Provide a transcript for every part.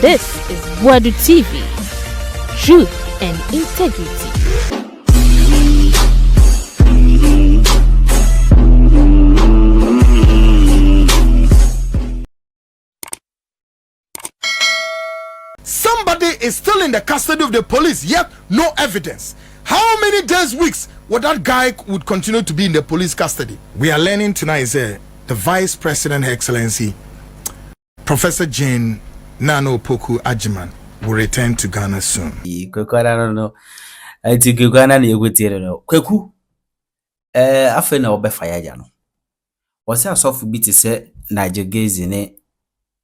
This is Badu TV. Truth and integrity. Somebody is still in the custody of the police, yet no evidence. How many days, weeks would that guy would continue to be in the police custody? We are learning tonight the Vice President, Her Excellency, Professor Jane Nano Poku Ajiman, will return to Ghana soon. Kweku I think Kweku Annan no. Kweku afa na obefaya ja no. Wose asofu bi te se Nigel Gaisie ne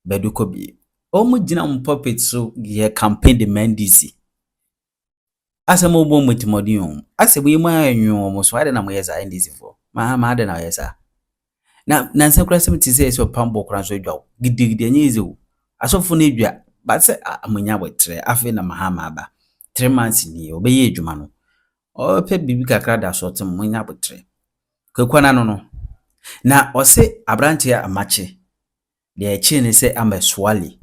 Badu Kobi. Omo gina puppet so ye campaign the Eeii NDC. Asemo bo mutimodi on. Asemo yima anwo mo so ade na mo yesa NDC for. Mahama ade na yesa. Na nsakura sem ti say so pambo kran so dwawo. Gidigidi anye ezewu. Asofu na edwa ba se amunya wetre afi na Mahama ba. 3 months ni obeye edwuma no. O pe bibi kakra da so tem munya wetre. Kweku Annan no. Na ose abrante ya amache. De chine se ameswali.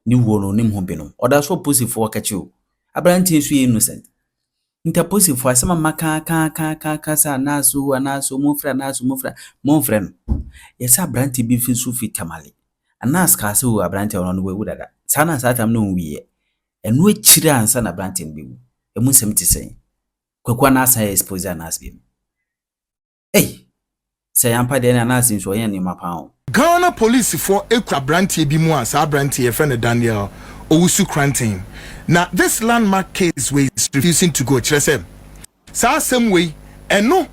Ni wono nim hombino oda so positive wakachi o abranti so innocent nta positive asema maka sa naso mofra no yesa abranti bi fi so fitamale anas ka se o abranti ono no wewu dada sana satam no wiye enu akire ansa na abranti no bewu emu sem ti sen Kweku Annan sa expose anas bi say yampa de na anas so yen ni mapa Ghana police for ekura brantie bi mu asa brantie friend Daniel Owusu Krantin. Now this landmark case we is refusing to go chese. Sa same way eno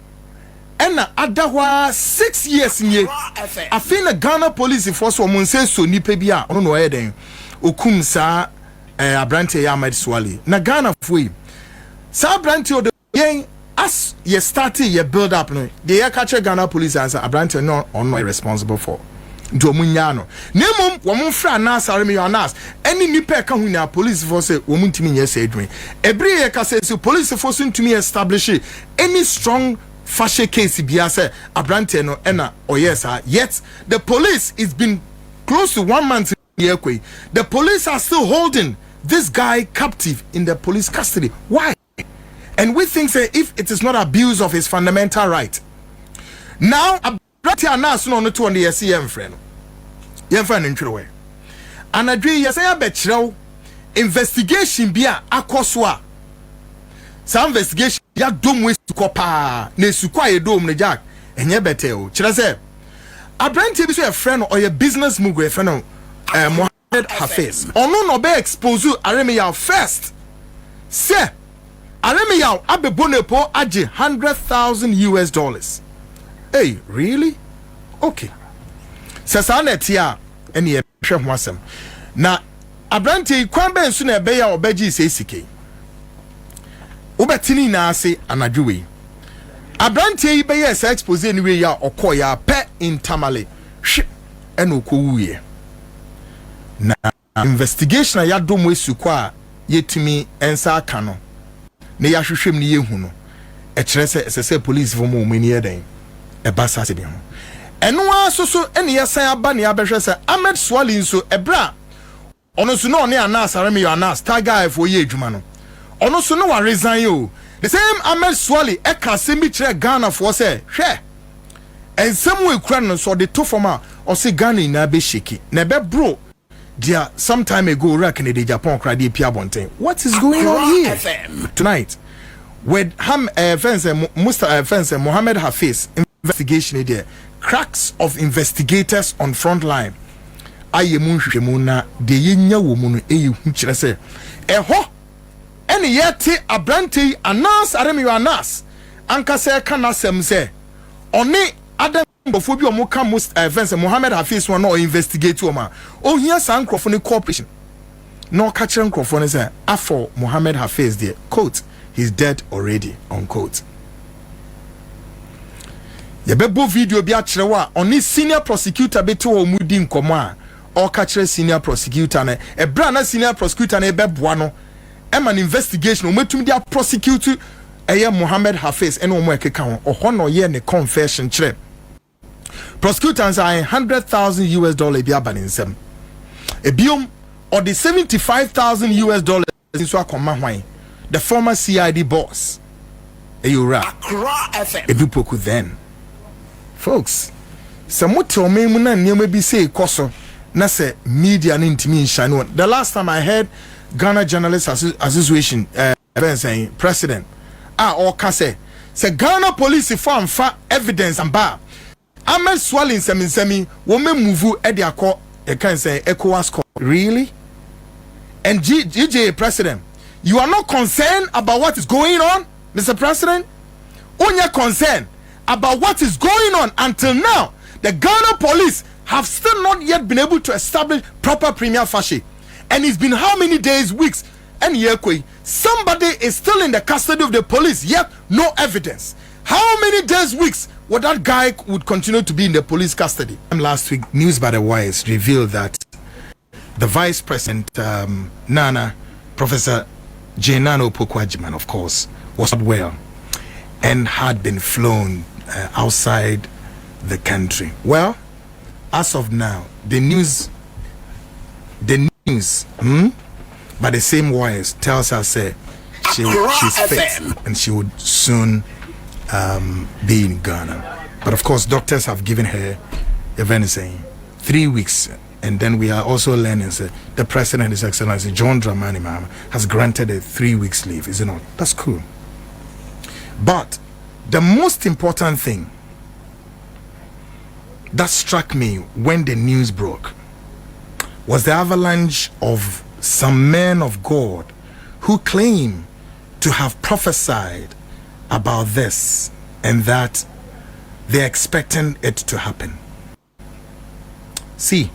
ena adahwa 6 years nye afina Ghana police force wo munse so nipa bi a ono no eden okum sa abrantie ya Ahmed Swali. Na Ghana foi sa brantie o de yen as ye started ye build up no the ye catch Ghana police answer abrantie no on responsible for do munyano nemom wo mfra na sare me yonas any nipa ka hu na police force wo muntimi nye se edwen every ye ka say police force ntumi establish any strong fashe case bia say abrantie no ena oyesa yet the police is been close to 1 month here kwe the police are still holding this guy captive in the police custody. Why? And we think say if it is not abuse of his fundamental right. Now abrantie anas no no to on the SCM friend. Yen friend ntwewe. Anadwi yesa ya bekyerɛw investigation bia akoso a. Some investigation ya dom we sukopa na sukwa ye dom ne jack enye bete o. Kyerɛ sɛ abrantie bi so a friend or your business move a friend Mohammed Hafiz. Ono no be expose Aremiya first. Say Aremiya abebonepo aje $100,000. Hey, really? Okay. Sasa na tia ene ye hwe ho asem. Na abrantie kwan ben su na ebe ya obaji sesike. Ubetini na ase anadwe. Abrantie be ye se expose ni we ya okoya pe intamale. Hwe ene okowuye. Na investigation ya dom we su kwa yetimi ensa aka no. Ne ya hwehwem ni yehu no. E kire se police fo mo mani eden. E basa se bi ho. Eno asoso ene yesan aba ne abehwe se Ahmed Swali nso ebra ono so no ne anas areme yo anas taga for ye adwuma no ono so no wa resign yo the same Ahmed Swali e ka se mi kire Ghana for se hwe ensem we kura no so de to forma o se Ghana na be sheki na be bro dia some time ago rack in the Japan kra de pia bonten. What is going on here tonight with Mohammed Hafiz investigation there? Cracks of investigators on front line. Ayemun hwehwemu de yenya wo mu no eyi hu kire se eho ene yete abrante anas aremiyo anas anka se kana sem se oni adam bofo bi o mo ka most events Mohammed Hafiz one no investigate o ma o hia san crofo ne corporation no ka kire crofo ne se afọ Mohammed Hafiz there quote he's dead already unquote. Yebebo video bi akyerewa oni senior prosecutor beto o mudi nkomo a o ka kire senior prosecutor na ebra na senior prosecutor na ebeboa no an investigation o metum dia prosecute Mohammed Hafiz ene o mo ekeka ho o no ye ne confession kire prosecutors are $100,000 bi abanensem ebiom or the $75,000 US into a command the former CID boss. Ayura Edupoku then. Folks, some what to me maybe say koso na say media intimi shine. The last time I heard Ghana Journalists Association saying president or say Ghana police fa evidence and bar. Ahmed swallowing semi woman move at their court can say ECOWAS court. Really? And GJ president, you are not concerned about what is going on, Mr. President? Only concerned about what is going on until now. The Ghana police have still not yet been able to establish proper premier facie. And it's been how many days, weeks, and somebody is still in the custody of the police, yet no evidence. How many days, weeks would that guy would continue to be in the police custody? Last week, News by the Wires revealed that the Vice President, Nana, Professor Nana Opoku Annan, of course, was not well and had been flown outside the country. Well, as of now, the news by the same wires tells us she's fit and she would soon be in Ghana. But of course, doctors have given her, saying 3 weeks. And then we are also learning the President, His Excellency John Dramani Mahama, has granted a 3 weeks leave, is it not? That's cool. But the most important thing that struck me when the news broke was the avalanche of some men of God who claim to have prophesied about this and that they're expecting it to happen. See,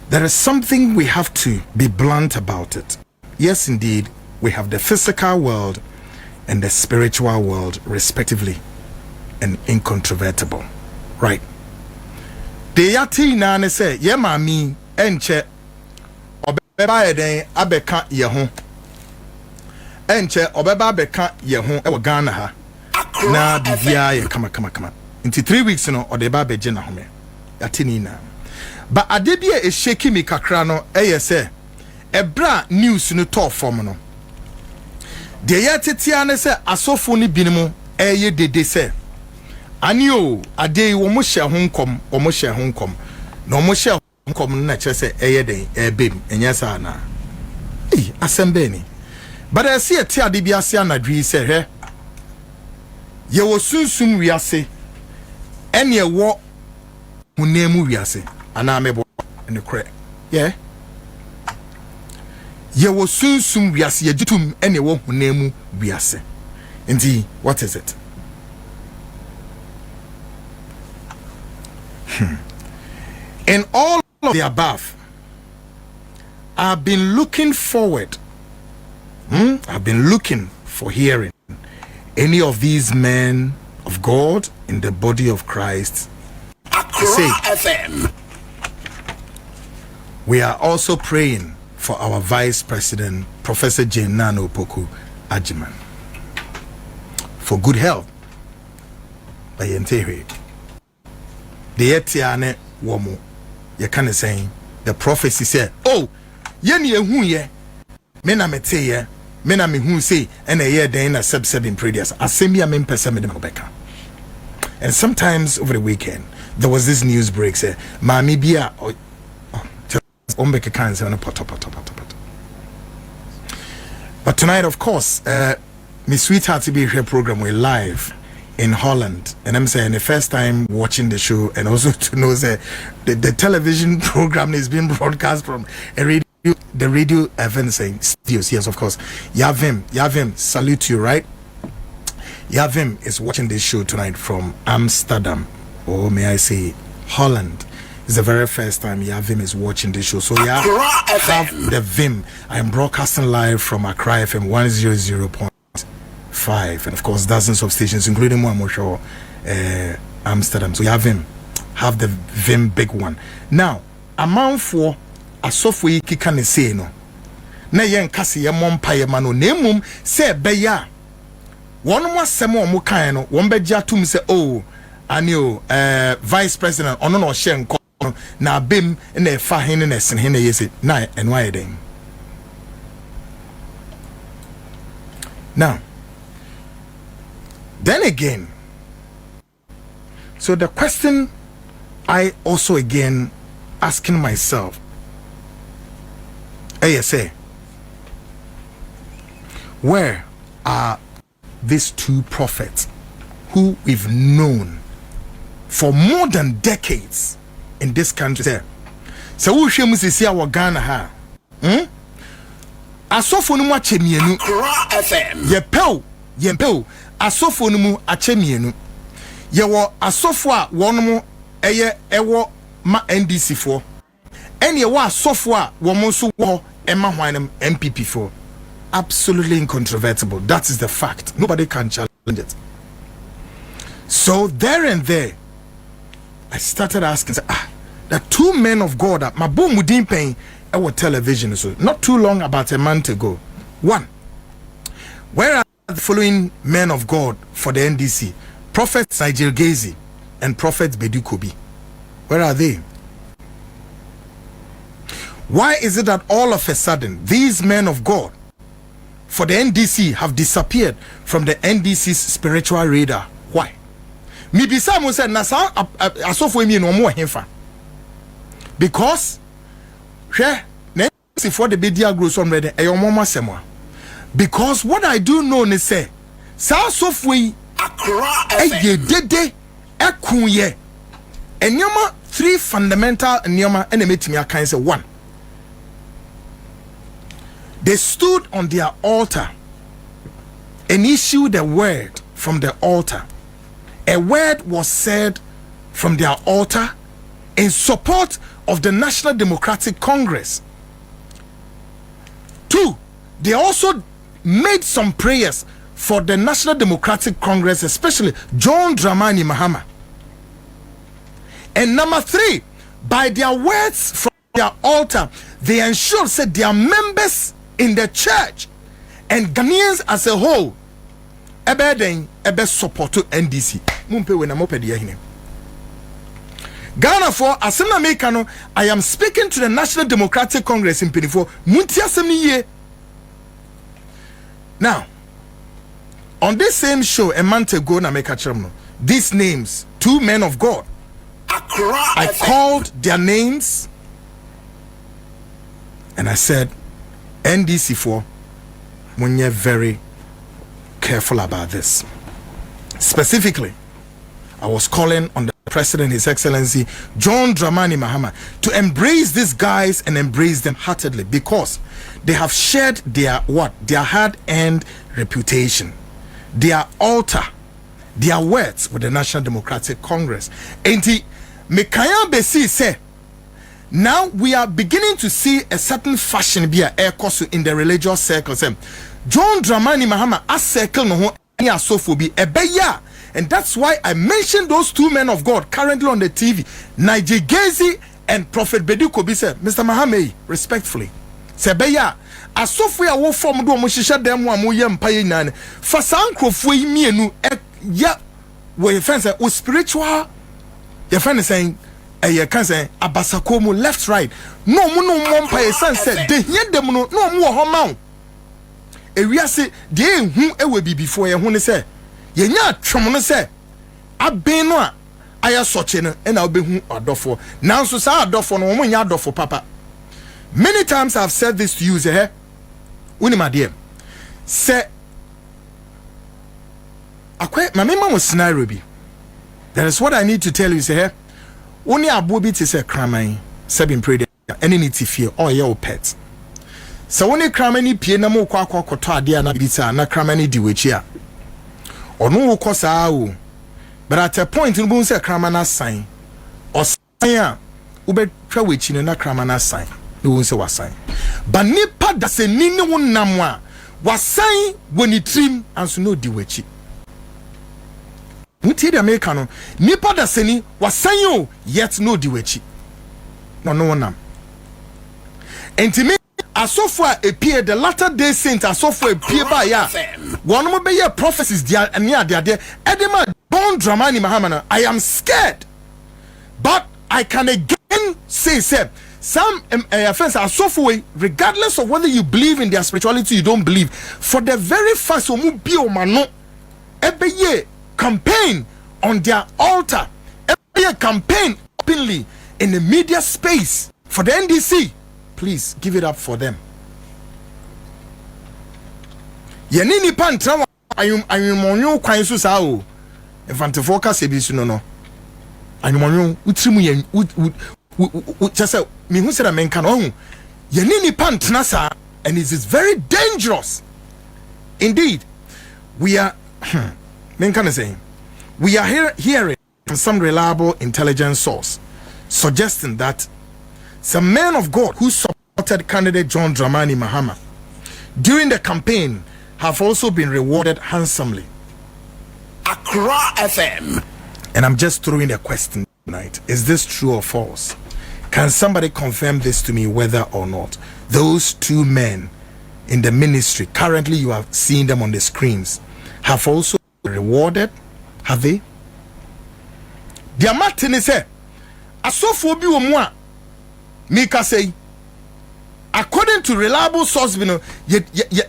there is something we have to be blunt about it. Yes, indeed, we have the physical world and the spiritual world, respectively, and incontrovertible. Right? The yati na say, ye mami enche obeba eden abeka ye ho. Enche obeba abeka ye ho e Ghana ha. Na bibia ye kama. Into 3 weeks no odeba beje na home. Yati ni na. But adebia e shake me kakra no say ebra news no top form no. De yatetia ne say asofo ni binimu dede say anio ade wo mo hye honkom no mo hye honkom na kire say den ebem enya sa na asembe ni but I see ati ade bia se anadwi say hwe ye wo sunsum wiase ene wo hunemu wiase ana mebo ne kre yeah ye wo sunsum wiase ye jitum ene wo hunemu wiase nti what is it? In all of the above, I've been looking forward. I've been looking for hearing any of these men of God in the body of Christ say, we are also praying for our Vice President, Professor Nana Opoku Annan, for good health. By Yentewe. The etiane womo ye can say the prophecy said, oh yen ye hu ye me na mete ye me na me hu say and a year then a sub in previous assembly men person me beka. And sometimes over the weekend there was this news break say mami bia ombeke kan say on pot. But tonight, of course, my sweetheart to be here program we live in Holland, and I'm saying the first time watching the show, and also to know that the television program is being broadcast from the radio event saying studios. Yes, of course. Yavim, salute you, right? Yavim is watching this show tonight from Amsterdam, or may I say Holland. It's the very first time Yavim is watching this show. So yeah, have the Vim. I am broadcasting live from Accra FM 100.5, and of course dozens of stations, including Moamosho, Amsterdam. So Yavim, have the Vim big one. Now, amount for a software can say no. Na yen kasi ye mompaye mano nemum se beya. One more semo mukaino, one beja tum se oh anio Vice President ono no shen na bem na fa hen na sen hen na yesi na enwa eden. Now, then again, so the question I also again asking myself, ASA, where are these two prophets who we've known for more than decades in this country? So who shemu sisi awo Ghana ha? Asofo no mu achemienu FM yempel asofo no mu achemienu ye wo asofo a won mu ewo ma NDC fo ene ye wo asofo a won so wo ema hwanam MPP fo. Absolutely incontrovertible. That is the fact. Nobody can challenge it. So there and there I started asking, the two men of God at Mabomu Dimpen our television, so not too long, about a month ago. One, where are the following men of God for the NDC? Prophet Nigel Gaisie and Prophet Badu Kobi. Where are they? Why is it that all of a sudden these men of God for the NDC have disappeared from the NDC's spiritual radar? Why? Mibisa mo said nasa asofo emi no mo hemfa. Because for the media grows on ready because what I do know is say software dede ekunye enyoma three fundamental enyoma enemetimi akan say. One, they stood on their altar and issued a word from the altar. A word was said from their altar in support of the National Democratic Congress. Two, they also made some prayers for the National Democratic Congress, especially John Dramani Mahama. And number three, by their words from their altar, they ensured that their members in the church and Ghanaians as a whole ebe support to NDC. Mumpe we na mopedi hine. Ghana for Assemna Mekano, I am speaking to the National Democratic Congress in Penifo. Muntia Semiye. Now, on this same show, a month ago, na meka these names, two men of God, I called their names and I said, NDC for when you're very careful about this. Specifically, I was calling on the President, His Excellency John Dramani Mahama, to embrace these guys and embrace them heartedly, because they have shared their hard-earned reputation, their altar, their words with the National Democratic Congress. And Mekaya Besi say, now we are beginning to see a certain fashion be a course in the religious circles. John Dramani Mahama as circle no any asophobia ebeya. And that's why I mentioned those two men of God currently on the TV, Nigel Gaisie and Prophet Badu Kobi. Said, Mr. Mahama, respectfully, Sebeya, Asofia wo form do mushisha dem wa moye mpaye nan. For sankrofo yi mienu ya we fence o spiritual your friend is saying you can say abasakomu left right. No mu no mo mpaye sense de hia dem no mu wo ho ma. Ewiase de hu ewe bi before ye hu ne say yenya twom no say aben no a aya soche no e na obehu adofo nanso sa adofo no mo nya adofo papa. Many times I've said this to you, say uni my dear say akwe mama mo scenario bi. That is what I need to tell you, say uni abobi ti say kraman sabin pray any need to fear or your pet. So uni kramani pie na mo kwa koto ade na bita na kramani di wechi a onu wo kosa o, but at a point in say kramana sign or sign a ube twa wechi na kramana sign no won say wasign but nipa da se nini wo nam a wasign woni trim anso no di wechi muti da meka no nipa da se ni wasign o yet no di wechi no nam entime asofo appear the latter day saint asofo appear by ya one mo be your prophecies dia near dia edema John Dramani Mahama. I am scared, but I can again say some offense are so way, regardless of whether you believe in their spirituality, you don't believe. For the very first every year campaign on their altar, every year campaign openly in the media space for the NDC. Please give it up for them. Yenini pantra ayumonyo kwansu sao. Infante focus ebisu no. Ayumonyo utrimu yen just me who said I mean can on Yenini pantra sa, and it is very dangerous. Indeed, we are we are hearing from some reliable intelligence source suggesting that some men of God who supported candidate John Dramani Mahama during the campaign have also been rewarded handsomely. Accra FM. And I'm just throwing a question tonight. Is this true or false? Can somebody confirm this to me, whether or not those two men in the ministry, currently you are seeing them on the screens, have also been rewarded? Have they? Dia Martin say, asofo bi wo mu a Mika say, according to reliable source,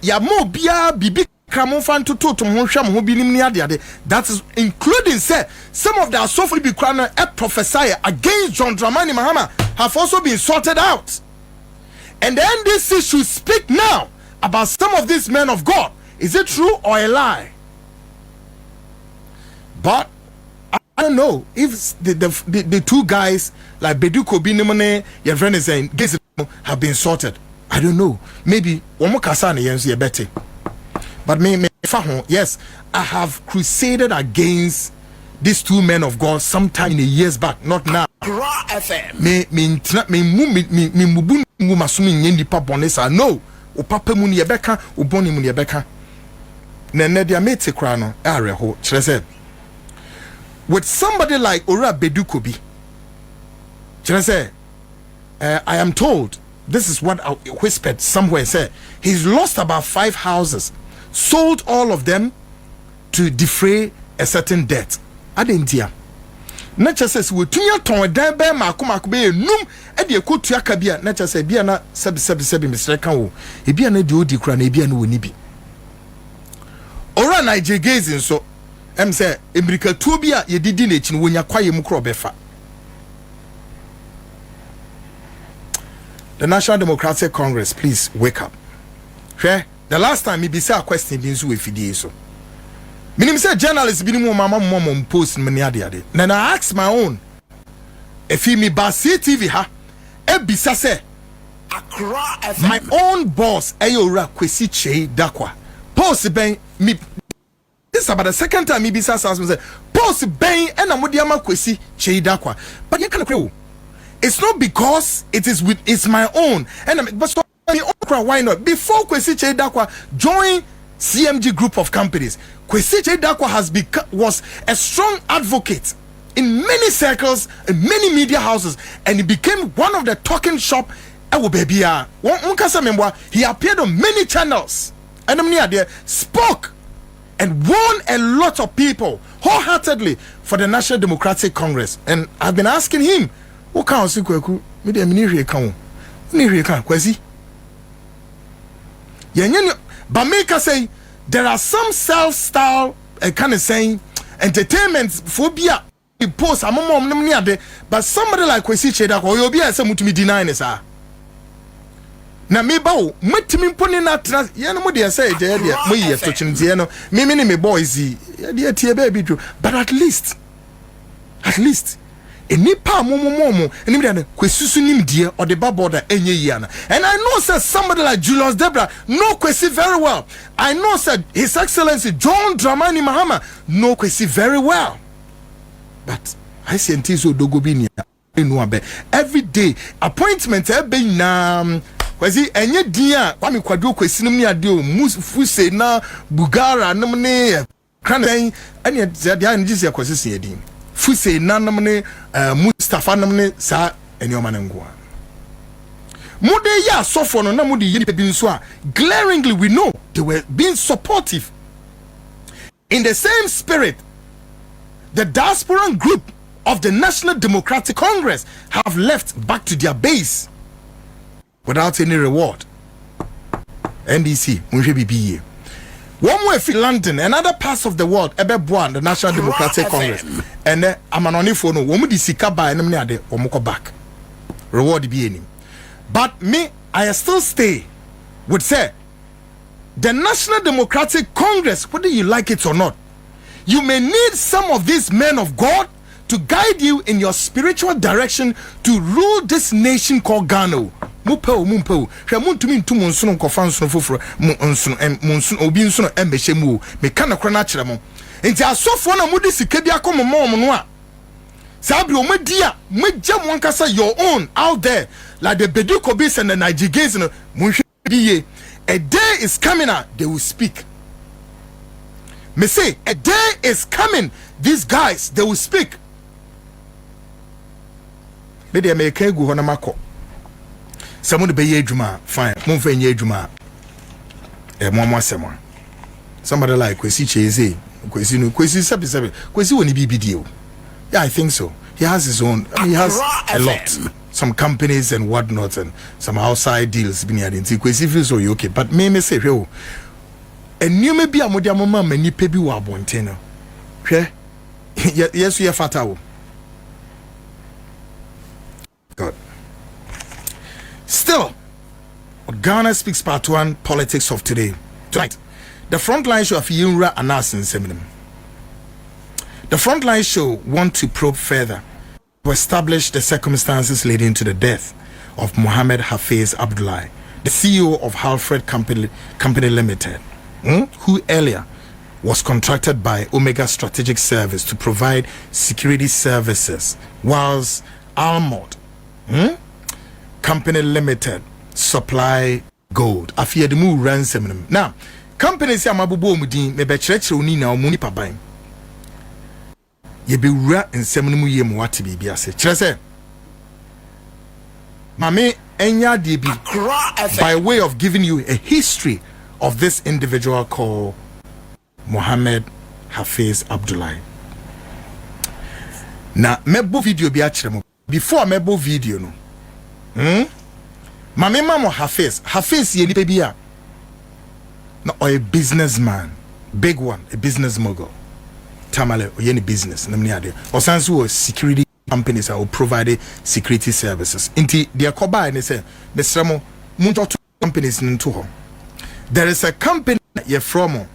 ya mo bia bibi kramon fan to mo hwam ho binim ni ade. That is including say some of the asofo bi kra a prophesy against John Dramani Mahama have also been sorted out. And the NDC should speak now about some of these men of God. Is it true or a lie? But I don't know if the two guys like Badu Kobi your friend is saying have been sorted. I don't know. Maybe better. But yes, I have crusaded against these two men of God sometime in the years back, not now. No. O papa mu ne yebeka, o boni mu ne yebeka. Ne dia mate kra no areho kyerese. With somebody like Ora Badu Kobi, I am told, this is what I whispered somewhere, say he's lost about 5 houses, sold all of them to defray a certain debt. Adentia. Nature says we tunya ton dan be makomako be enum e de ekotua ka bia nature say bia na sebi misre kan wo e bia na de odi kura na e bia na woni bi. Ora Nigel Gaisie nso em say America tu bia ye didi na echi no wonya kwaye mu kro befa. The National Democratic Congress, please wake up. Sure, the last time me be say a question bi nso we fidie so. Minim say journalists bi ni mo mama mo post me ade. Then I ask my own. If me ba CTV ha e bisa say Accra FM. My own boss Ayora Kwesi Chei Dakwa. Post ben me. This is about the second time me bisa say post ben and amodiama Kwesi Chei Dakwa. But you can it's not because it's my own. And but so why not? Before Kwesi Chei Dakwa join CMG group of companies, Kwesi Chei Dakwa was a strong advocate in many circles, in many media houses, and he became one of the talking shop. He appeared on many channels and spoke and won a lot of people wholeheartedly for the National Democratic Congress. And I've been asking him, what can Kwaku? Kwesi. But make us say there are some self-style kind of saying entertainment phobia post but somebody like Kwesi Chei Dakwa you be as mutumi deny this na me ba o metimi mponi na tra ye no mo de say je de mo yi to chimtie no me boys yi de tie ba bi do but at least enipa momomo enim de Kwesi nim die or the border enye yi ana. And I know say somebody like Julius Debra know Kwesi very well. I know said His Excellency John Dramani Mahama know Kwesi very well. But I see Ntizo Dogobi every day appointment na Kwesi enye dia kwami kwadwo Kwesi nim ni ade o fuse na Bugara nim ne kan ene dia njisi Kwesi se yedin fuse nanam ne Mustafa nam ne sa enioma ne ngoa mude ya sofo no na mude yiri bi nso a glaringly we know they were being supportive. In the same spirit, the diasporan group of the National Democratic Congress have left back to their base without any reward. NDC, BBA. One way for London and other parts of the world, Ebeboan, the National Democratic Congress, and I'm an only phone, woman di sika by and omoko back. Reward be any. But me, I still stay would say the National Democratic Congress, whether you like it or not, you may need some of these men of God to guide you in your spiritual direction to rule this nation called Ghana. Mupeo. Shamuntumi ntu monsono kofa nsono foforo monsono obi nsono embehemu me kana kora na kyeremo. Enti asofo na mudi sika bi akomo mom no a. Sabi o madi a magya mo nkasa your own out there like the Badu Kobi and the Nigel Gaisie no monhwe biye. A day is coming out they will speak. Me say a day is coming these guys they will speak. Me dey make egu ho na mako. Someone be ye juma fine. Mon fe nye juma. Mo semwa. Somebody like Kwesi Cheze, Kwesi sabi. Kwesi woni BBD. Yeah, I think so. He has his own. He has a lot. Some companies and whatnot and some outside deals. Kwesi feels so okay. But me say yo. And you may be a modia mama many pebi wa bonteno. Okay? Yes, we are fatao. God. Still, Ghana Speaks Part 1 Politics of Today. Tonight, the Frontline Show of Yunra announcing Seminum. The Frontline Show want to probe further to establish the circumstances leading to the death of Mohammed Hafiz Abdullahi, the CEO of Halfred Company Limited, who earlier was contracted by Omega Strategic Service to provide security services, whilst Almod Company Limited supply gold. Afia de mu ransom. Now, companies ya mabubo mudin me be chirechire oni na omuni paban. Ye be wura nsem no mu yem wate bibia se. Kire se mame enya de bi by way of giving you a history of this individual called Mohammed Hafiz Abdullahi. Na mebo video bi a kire mo. Before mebo video no. Mame mamo Hafiz ye nipa bia na a businessman, big one, a business mogul. Tamale o ye ni business na mni ade. Osanso security companies are provide security services. Inti dia koba ne say mesramo munto companies nto ho. There is a company ye from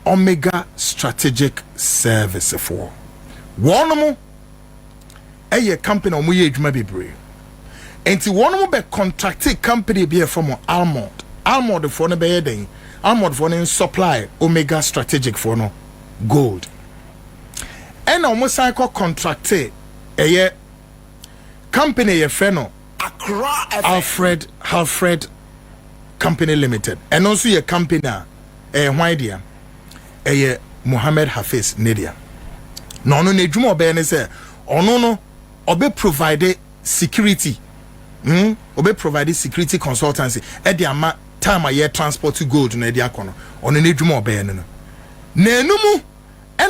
Omega Strategic Service for one mo a company omo ye adwuma bebre enti one mo be contracted company be from Almod for no be den Almod for no supply Omega Strategic for no gold and omo cycle contracted a company ye freno Halfred Company Limited and also ye company why dia Mohammed Hafiz Nidia. No nedwuma obe ne say ono no obe provide security. Obe provide security consultancy e de ama time aye transport to gold na de akono. Ono nedwuma obe ne no. Na enumu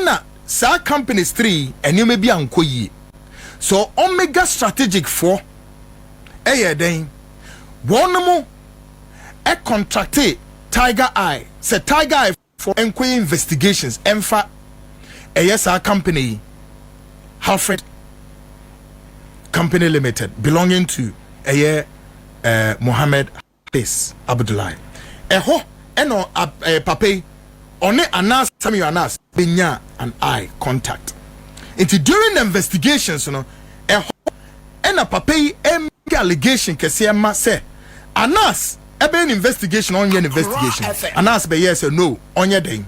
na sa companies 3 enyo me bia nkoyi. So Omega Strategic 4 den one mo e contracted Tiger Eye. Say Tiger Eye for inquiry investigations emfa our company Halfred Company Limited belonging to Mohammed Hafiz Abdullahi eho eno pape one anas sami anas benya an eye contact into during the investigations no eho ena pape allegation kese ma say anas ebe investigation on your investigation anas be yes or no on your day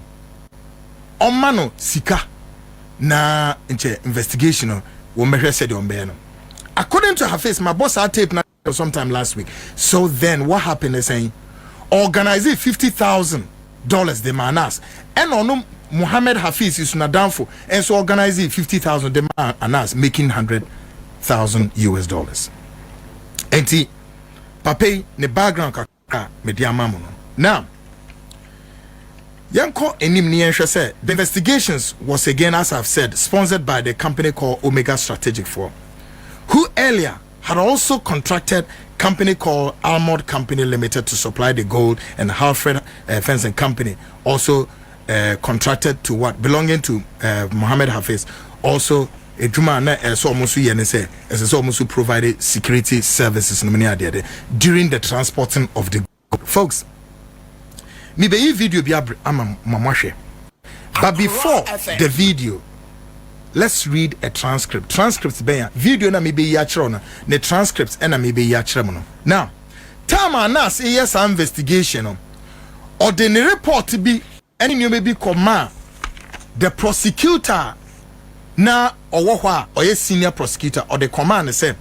on mano sika na investigation wo mehwe said on be no according to her face my boss had tape sometime last week. So then what happened is saying organize $50,000 the manas and on Mohammed Hafiz is not down for and so organize $50,000 the manas making $100,000 enti pape ne background kaka media mamono now Yanko enim ni enhwe say the investigations was again, as I've said, sponsored by the company called Omega Strategic 4, who earlier had also contracted company called Armored Company Limited to supply the gold, and Halfred Fencing Company also contracted to what belonging to Mohammed Hafiz, also a juma na so almost say as almost provided security services during the transporting of the gold. Folks, me be video bi mamahwe, but before the video, let's read a transcript. Transcripts be video na me be ya chro no, the transcripts na me be ya chro no. Now time anas yes investigation no, or the report be any new maybe command the prosecutor na owo or yes senior prosecutor or the command say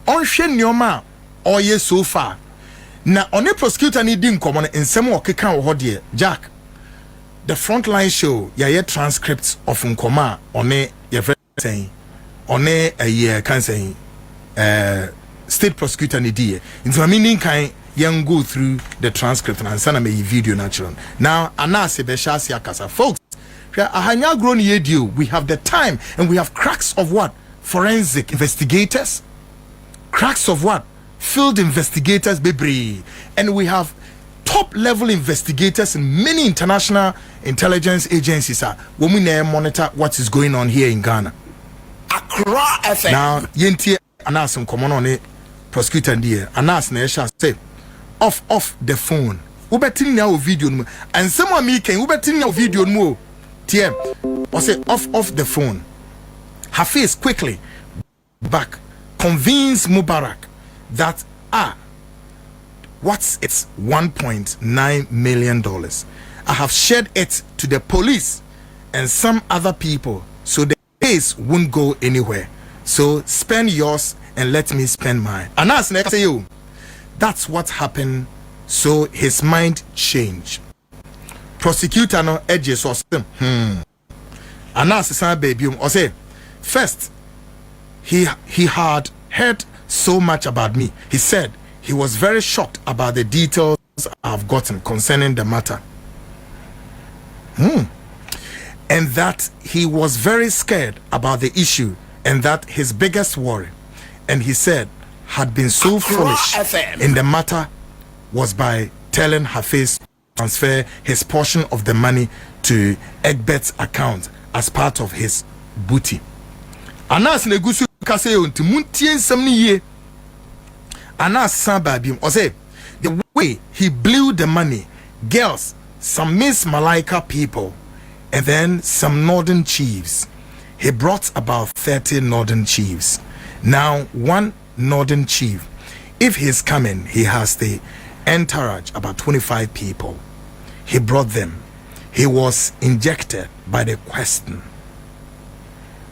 on hwe nyoma or yes so far na on the prosecutor ni di nkomo in nsem o keka wo de Jack. The frontline show ya transcripts of nkoma on ye saying on a year can say state prosecutor ni die into meaning kan young go through the transcript and sana me video natural. Now anase be shasi akasa folks, ahanya grown ye deal, we have the time and we have cracks of what forensic investigators, cracks of what field investigators bebre, and we have top level investigators in many international intelligence agencies when we monitor what is going on here in Ghana. Accra FM. Now yenti anas come on it prosecutor there anas na esha say off the phone ubetini na video no and someone me can ubetini na video no tm or say off the phone. Hafiz quickly back convince Mubarak that what's it's $1.9 million. I have shared it to the police and some other people so the case won't go anywhere. So spend yours and let me spend mine. And that's next to you. That's what happened. So his mind changed. Prosecutor no edges or him. And that's the baby. Or say first he had heard so much about me. He said he was very shocked about the details I've gotten concerning the matter. And that he was very scared about the issue and that his biggest worry, and he said, had been so foolish in the matter was by telling Hafiz to transfer his portion of the money to Egbert's account as part of his booty. Anas negusu kaseyo nti muntie nsam ni ye. Anas sababim or say the way he blew the money, girls, some Miss Malaika people, and then some northern chiefs. He brought about 30 northern chiefs. Now one northern chief, if he's coming, he has the entourage, about 25 people. He brought them. He was injected by the question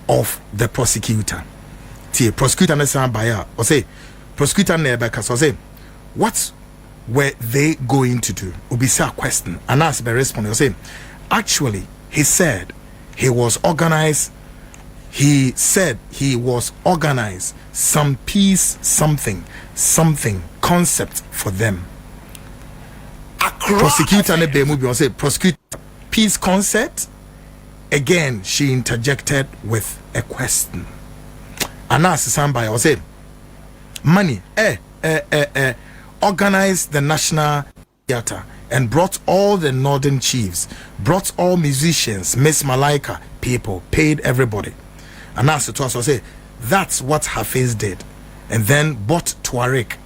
of the prosecutor. Prosecutor Nesambaya or say prosecutor Nebeka so say what were they going to do? Ubisa question and ask the response. Or say actually he said he was organized. He said he was organized some peace something concept for them. Prosecutor Nebemubi or say prosecutor peace concept. Again, she interjected with a question. Anas Sambaya or say money organized the National Theatre and brought all the northern chiefs, brought all musicians, Miss Malaika people, paid everybody. Anas to us or say that's what Hafiz did, and then bought Tuareg.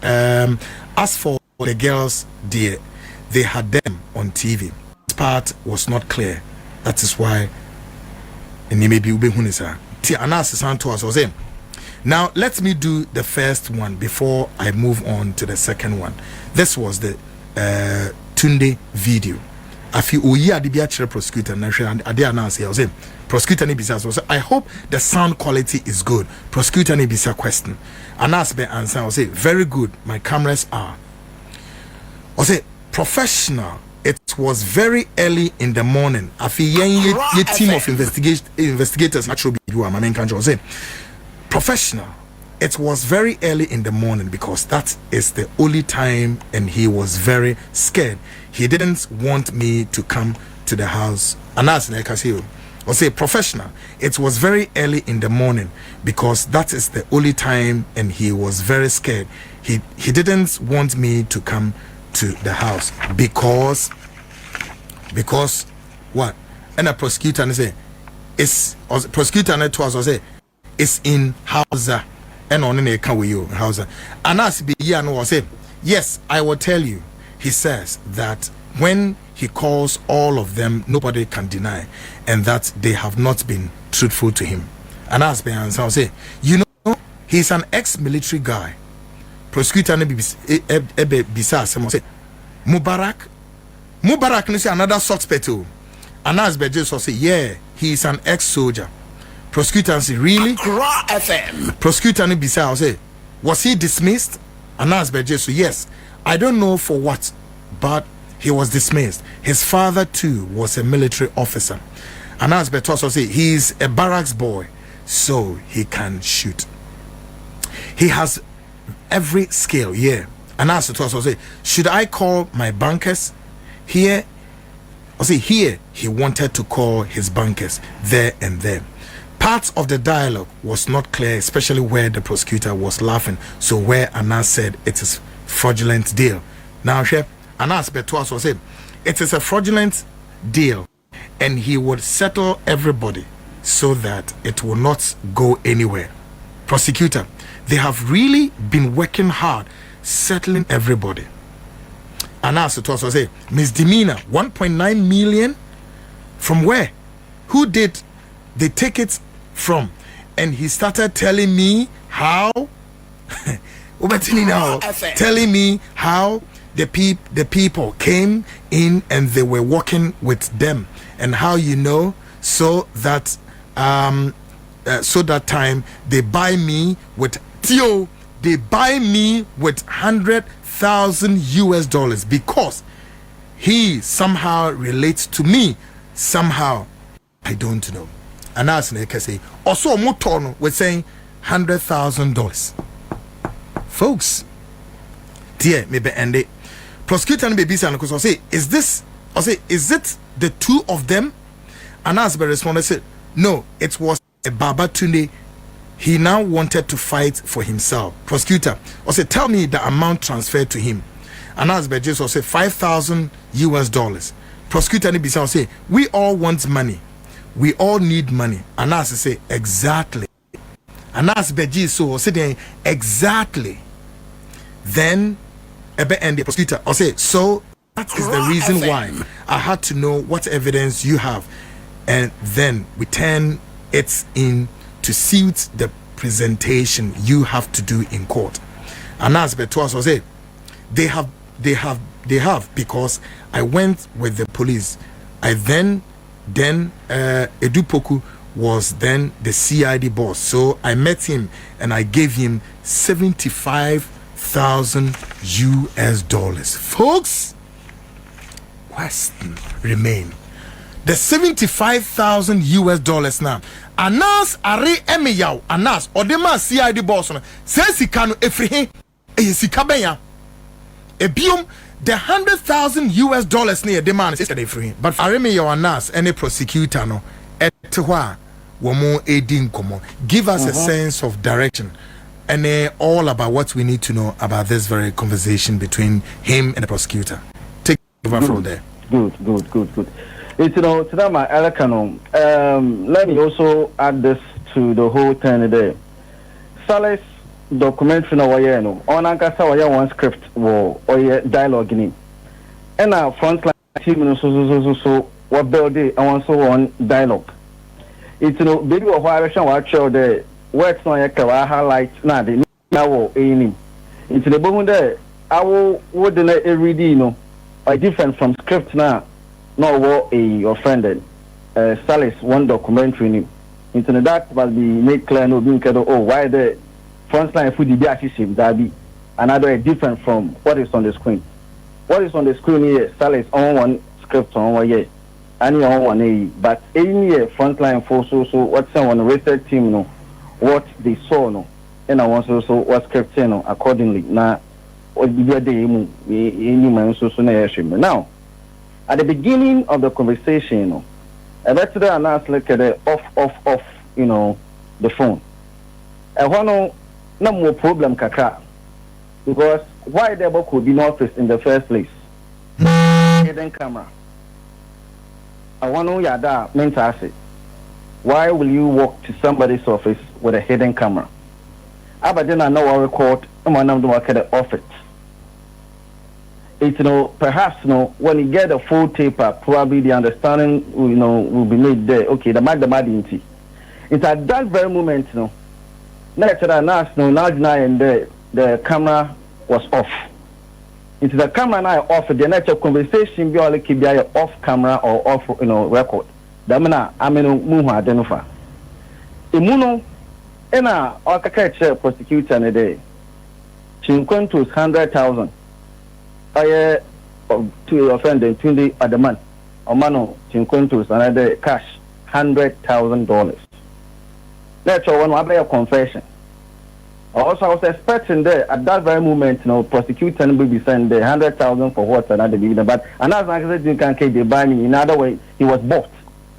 As for the girls, they had them on TV. This part was not clear. That is why maybe ube hunisa. Anas to us or say. Now let me do the first one before I move on to the second one. This was the Tunde video. Afi oyi adibia chere prosecutor na hwe ade announce here. Say prosecutor ni bisa so I hope the sound quality is good. Prosecutor ni bisa question. Anas be answer or say very good. My cameras are. Or say professional. It was very early in the morning. Afi yen team of investigators actually be you am main control say professional. it was very early in the morning because that is the only time, and he was very scared. He didn't want me to come to the house. And as I can say, or say professional, it was very early in the morning because that is the only time, and he was very scared. He didn't want me to come to the house because what? And a prosecutor and say prosecutor and it was say it's in Hausa and on in a can with you Hausa. And as be was say, yes, I will tell you. He says that when he calls all of them, nobody can deny, and that they have not been truthful to him. And as be answer say, you know, he's an ex-military guy. Prosecutor and bisa someone say Mubarak is another suspect. And as be just say, yeah, he's an ex-soldier. Prosecutor say, really? FM. Prosecutor and bisa say, was he dismissed? And as be just yes, I don't know for what, but he was dismissed. His father too was a military officer. And as be also say, he's a barracks boy, so he can shoot. He has every skill, yeah. And as it also say, should I call my bankers? Here he wanted to call his bankers there and there. Parts of the dialogue was not clear, especially where the prosecutor was laughing. So where Anas said it is fraudulent deal. Now, Chef Anas Betuas was saying it is a fraudulent deal, and he would settle everybody so that it will not go anywhere. Prosecutor, they have really been working hard settling everybody. Anas Betuas was saying misdemeanor 1.9 million from where? Who did they take it from? And he started telling me how telling me how the people came in and they were working with them, and how so that time they buy me with $100,000 because he somehow relates to me, somehow I don't know. And as I can say, also Motono was saying $100,000. Folks, dear, maybe end it. Prosecutor and baby and say, is it the two of them? And as the responded said, no, it was a Baba Tunde. He now wanted to fight for himself. Prosecutor, or say, tell me the amount transferred to him. And as the judge say $5,000. Prosecutor and baby say, we all want money. We all need money. And as I say, exactly. And as Beji so saying exactly. Then and the prosecutor or say, so that is the reason why I had to know what evidence you have, and then we turn it in to suit the presentation you have to do in court. And as Betuas was say, they have because I went with the police. I then Edupoku was then the CID boss, so I met him and I gave him $75,000. Folks, question remain. The $75,000 now. Anas are emiyaw Anas odema CID boss no says he can efrihe esikabenya ebiom the $100,000 near demand is free. But Aremiyaw Anas any prosecutor no etwa womo edin komo give us a sense of direction and all about what we need to know about this very conversation between him and the prosecutor. Take over from there. Good. It's today my Elakano. Let me also add this to the whole thing today. Saleh's documentary na waya no. On ankasa waya one script or dialogue in. And our frontline team no so what build it and so on dialogue. It's baby of direction what show the works no ya highlight na the now any. It's the boom there. I will read different from script now. No, what a offended. Saleh's one documentary. Into that must be made clear. No, being clear. Oh, why the frontline food the assistive that be another different from what is on the screen. What is on the screen here? Saleh's on one script on one year, and on one a. But any year frontline for so what's on the research team no, what they saw no, and I want also was kept accordingly. Now, what the day now, at the beginning of the conversation, I let the announce like the off, the phone. I want no more problem, kaka, because why there could be no office in the first place? Hidden camera. I want to know yada mental asset. Why will you walk to somebody's office with a hidden camera? But then I know I record. I'm going to work at the office. It's perhaps when you get a full taper, probably the understanding will be made there. Okay, the mad it's at that very moment next to that now the camera was off. It's the camera now off. The next conversation be all keep off camera or off record. That move identify. Imuno ena catch prosecutor in a day. 100,000. I to offend the 20 at the month. Omano 50 another cash $100,000. That's one a confession. Also, I was expecting there at that very moment, prosecutor will be sent the 100,000 for what another dividend. But another said you can keep the buying. In other way, he was bought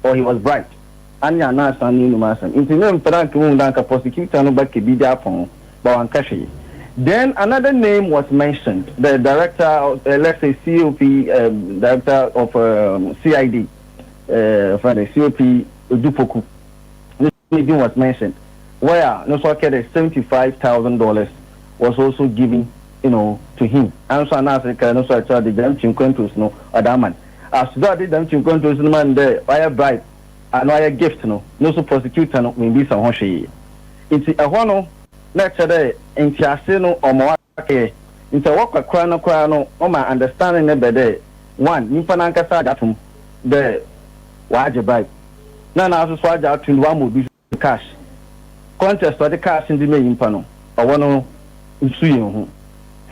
or he was bribed. And you're not standing in the into name for prosecutor no back be there for Bawankashi. Then another name was mentioned, the director of, let's say COP, director of CID, for the COP Dupoku. This name was mentioned. Where no so $75,000 was also given, to him. And so Africa no so I tried the damn controls other man. As that the damn controls man there, wire bribe and wire gift no so prosecutor no will be some hoshi. It's a one lecture there in Tiasino or Moake. It's a walk a crano on my understanding there. One, Nipananka Sadatum there wire bribe. None of us wire out to one will be cash. Contest for the cash in the main panel. I want to see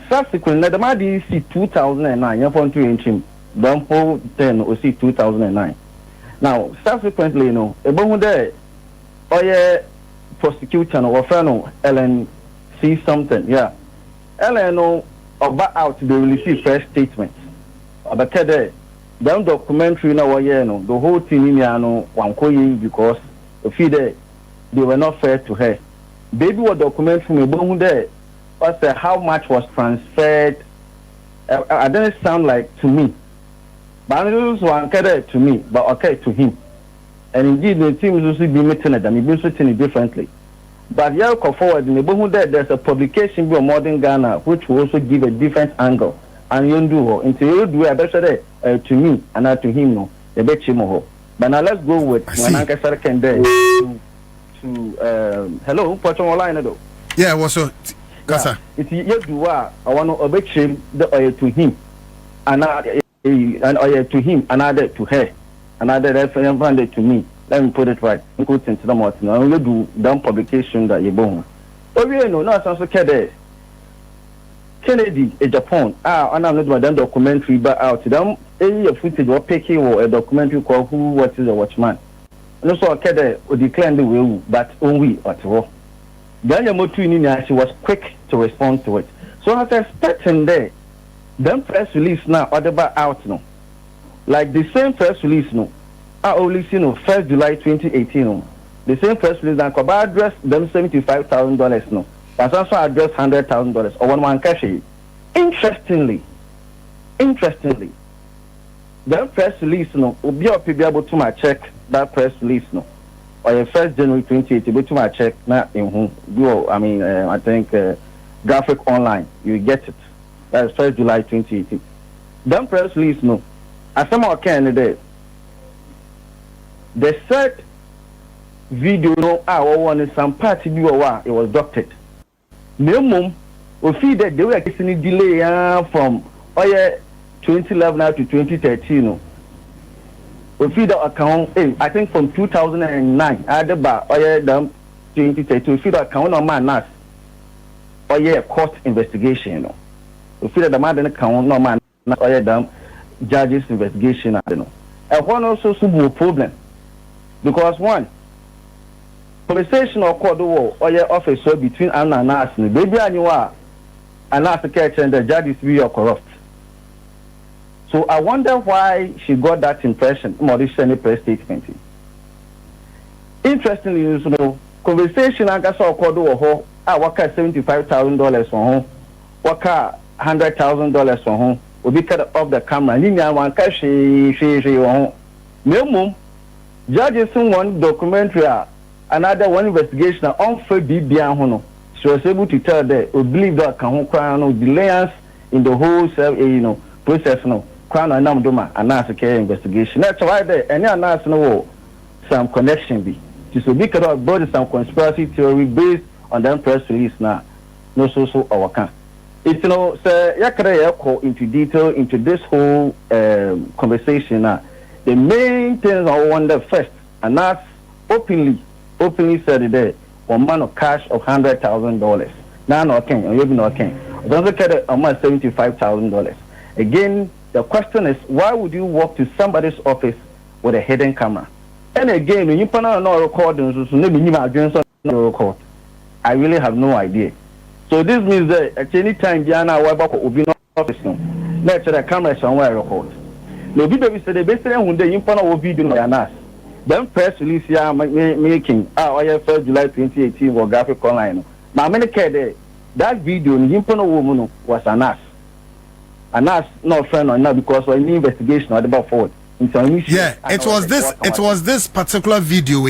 subsequently, the Madi see 2009, you're going to him. Don't hold 10 or see 2009. Now, subsequently, about there, prosecutor or friend Ellen see something, yeah. Ellen about out they will receive first statement. But there, the documentary now, the whole thing in one because the fee there. They were not fair to her. Baby was document from a bone there. But how much was transferred? I didn't sound like to me. But it was okay to me, but okay to him. And indeed, the team is also being meeting them. He's been treating it differently. But yeah, go forward in the bone there. There's a publication by Modern Ghana which will also give a different angle. And you do until you do a better to me and not to him. No, the bet him. But now let's go with when Uncle Sarah can there. Hello, what's on line though? Yeah, what's so Kasa? It's you do I want to obey him the oil to him, and oil to him, another to her, another reference to me. Let me put it right. Put into the mouth. Now you do down publication that you born. Oh, you know, not so Kennedy, a Japan. And I'm not done documentary, but out to them. Any footage or picking or a documentary called Who What Is a Watchman. No so Kede would declare the will, but only at all. Then she was quick to respond to it. So I was expecting there, then press release now, or the out no. Like the same press release no. I only see 1st July 2018 no. The same press release that could address them $75,000 no. But also address $100,000 or one cash. Interestingly, the press release no will be able to my check that press release no or 1st January 2018 be to my check now in whom I think graphic online you get it. That is 1st July 2018. Then press release no as some can there the set video no one is some party it was doctored. No we feel that they were getting delay from 2011 to 2013 no. We feed the account, I think from 2009, I had about 2013, we feed the account on my NAS, court investigation. We feed the man account no man, judges investigation. I don't know. And one also some problem because one, conversation occurred or your office between Anna and Anas. Baby, I knew Anas catch and the judges be corrupt. So I wonder why she got that impression. Mauritian press statement. Interestingly, you know, conversation I got so called over I work at $75,000 for home, work at $100,000 for home. Will be cut off the camera. Nina one cash she home. No judges one documentary, another one investigation on for BBN Hono. She was able to tell that we believe that can no delays in the whole process no crown and namdoma and care investigation. That's why there any announce no some connection be. So because of brought some conspiracy theory based on that press release now. No so our can. It's sir yakara into detail into this whole conversation now. The main things I wonder first, and that's openly said there, one man of cash of $100,000. Now no can, or you no can. Don't look at it almost $75,000. Again, the question is, why would you walk to somebody's office with a hidden camera? And again, when you put on no recording, so maybe you might no record. I really have no idea. So this means that at any time, Diana Webber will be no office. Let's the camera somewhere record. No people say the best thing when they import a video on Anas. Then press release here making our 1st July 2018 or graphic online. Now many care there. That video in import woman was Anas. Anas not friend or not because of any investigation or about forward. Yeah, it was this particular video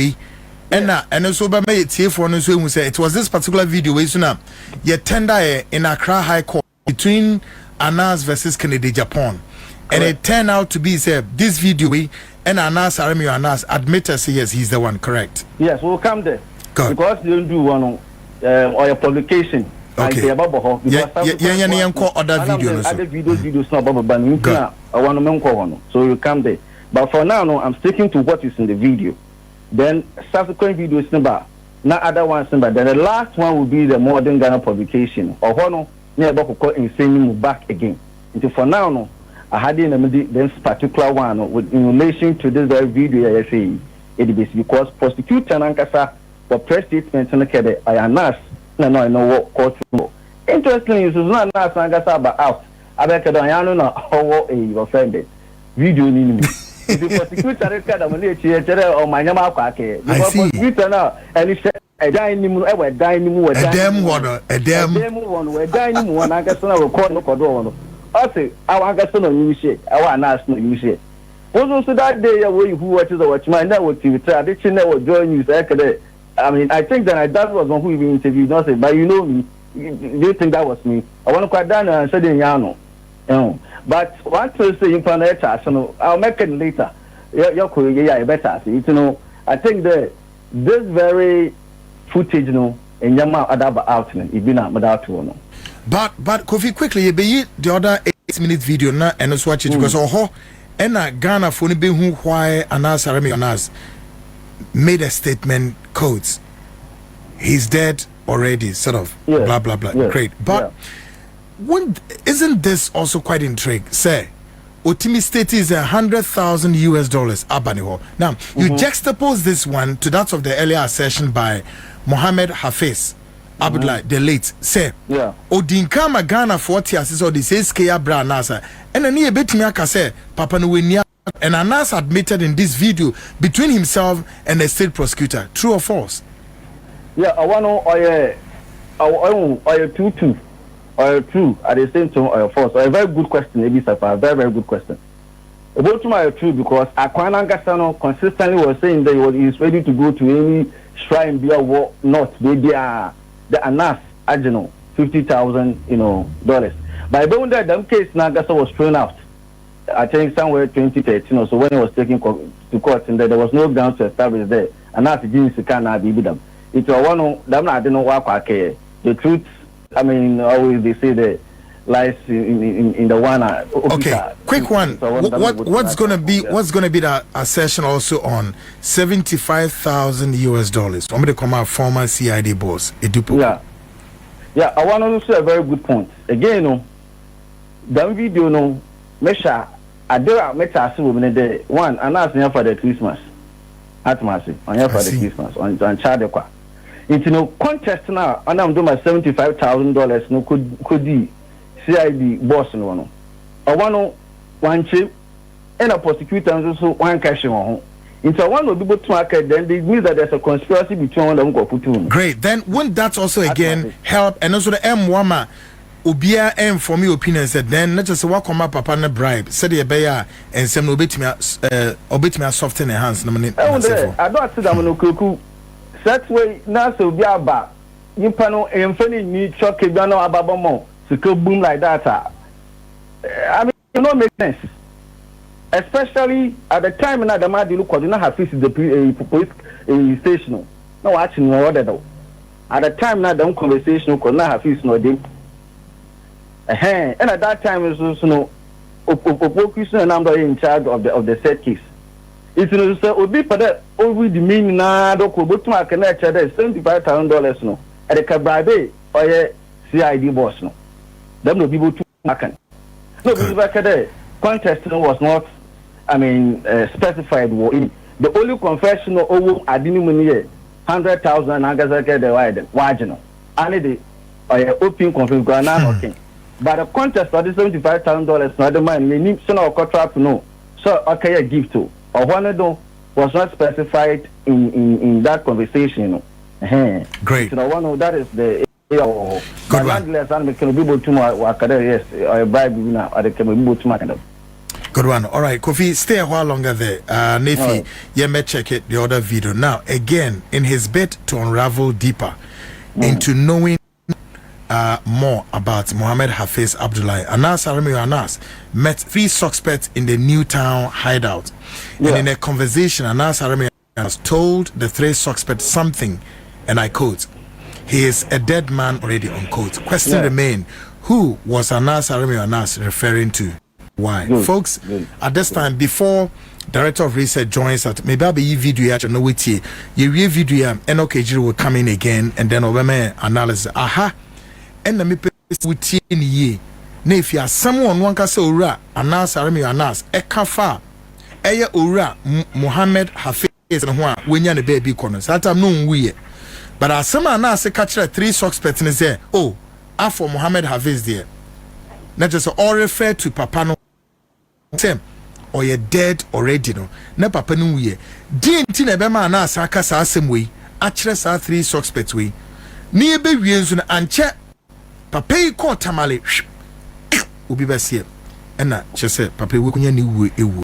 and also by me who say it was this particular video you tender in Accra High Court between Anas versus Kennedy Japan. And it turned out to be this video and Anas admitted yes he's the one, correct? Yes, we'll come there. Good. Because you don't do one or your publication. Okay. Other videos not about so you come there. But for now, no, I'm sticking to what is in the video. Then subsequent videos number, not other ones number. Then the last one will be the Modern Ghana publication. Or one near about insane back again. Until for now, no, I had in this particular one with in relation to this very video I say it is because prosecutor Nankasa for press statements and the I announced. No, I know what court. Interestingly, it's not Nankasa about out. I bet I don't know how you offended. Video in if you prosecute a record of or my name, I see. Now, and it's a dining room, a dining room, a damn water, a damn one, we're dining one. I guess I will call no cordon. I say, I want to know you shit. I want to ask no you shit. Also, that day, away who watches the watchman, that was TV tradition that was join you. I mean, I think that was one who we interviewed, nothing, but you know me. Do you think that was me? I want to quite down and said in Yano. But one Thursday in Panetta, so I'll make it later. You're better. You know, I think that this very footage, in Yama Adaba outlet, it's been without one. But Kofi quickly, you be the other 8-minute video now and let's watch it because and Ghana for be who why Anas Anas made a statement codes. He's dead already, sort of blah blah blah. Great. But isn't this also quite intriguing? Say, Otimi State is $100,000 US. Now, you juxtapose this one to that of the earlier assertion by Mohammed Hafiz Abdullah, the late. Say, Odinkama Ghana 40 assist or the says Kaya Bra Nasa. And then he bet me say, Papa Nuenia and Anas admitted in this video between himself and the state prosecutor. True or false? Yeah, I want to two. Or true at the same time or false? A very good question, maybe a very, very good question. About to my true because Akwana Gasano consistently was saying that he is ready to go to any shrine be war not they are the Anas Ageno $50,000 dollars. By the way, that case Nagasa was thrown out. I think somewhere 2013 or so when he was taken to court and there was no ground to establish there. Anas didn't be them. It was one of them I didn't know what the truth. I mean, always they say that lies in the one. Okay, quick one. What's gonna be the assertion also on $75,000 US? I'm gonna come out former CID boss. Yeah. I want to say a very good point. Again, that video, Mesha, I do a meta woman there. One, and that's for the Christmas. Atmasi, on your for the Christmas, on Chadekwa. It's no contest now, and I'm doing my $75,000 no could be CID boss no one. Or one chip and a prosecutor and also one cash on. Into one will be able to market, then it means that there's a conspiracy between them. Great. Then wouldn't that also again help? And also the M1 Ubia M for me opinion said then not just walk on my papa and bribe, said the bear and some obit me soft in the hands. I don't see them no cuckoo. That way now so be about you panel and funny me chuck a gun or ababamo to go boom like that. I mean, it don't make sense. Especially at the time when the man look not have fixed the police station. No watching no other though. At the time now the conversation could not have fixed no day. And at that time is also no and I'm in charge of the set case. It's no say obi for that over the mean na do ko botuma connect that $75,000 no at the cabaret or CID boss no. Them no people to makan. No because the contest was not specified in the only confession over I didn't mean 100,000 agazaka the wide and the open confession okay. But the contest for the $75,000 not the man you need some contract no so okay a gift to or one of them was not specified in that conversation. Great. So one of that is the good one. Yes, or bribe now or the can Good one. All right, Kofi, stay a while longer there. Nefi, you may check it, the other video. Now, again, in his bid to unravel deeper into knowing more about Mohammed Hafiz Abdullahi, Anas Arami Anas met 3 suspects in the Newtown hideout. And in a conversation, Anas Arami Anas told the 3 suspects something, and I quote, "He is a dead man already," unquote. Question remain, who was Anas Arami Anas referring to? Why? Folks, at this time, before Director of Research joins us, maybe I'll be video at no wait here. You video NOKG will come in again and then over analysis. Aha. And the me with ye. If you are someone one can say ura Anas Arami Anas ekafa eye ura Muhammad Hafiz and one when you're the baby corners. That I'm no we. But as some Anas catch 3 suspects and say, oh, after Muhammad Hafiz there. Not just all refer to Papa no. Same or you're dead already no na papa no wie dinti na be ma na asaka sa asem we akire sa 3 suspects we ni ebe wie nso na anche papa yi ko tamale obi ba sie na che se papa we kunya ni wu ewu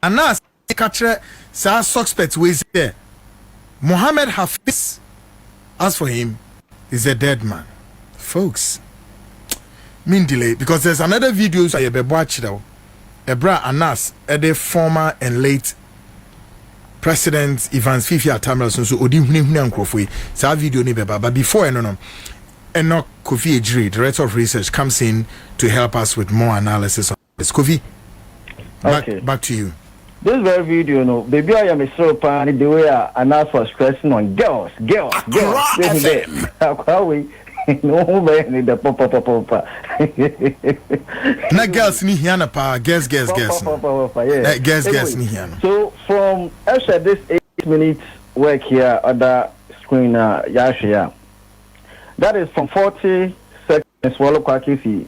anas akire sa suspects we there Muhammad Hafiz, as for him, is a dead man, folks. Mean delay because there's another video I be watch now. Ebra Anas, the former and late President Evans Fifi Atamra so odi huni ankrofo. Sa video ni beba but before no Enoch Kofi Ejiri, Director of Research, comes in to help us with more analysis on this. Kofi, back to you. This very video, no, baby, I am a so pan the way Anas was stressing on girls. How we no man the pop. Na girls ni hiana pa guess. Guess ni hiana. So from after this 8 minutes work here on the screen Yashia. That is from 40 seconds swallow kwakisi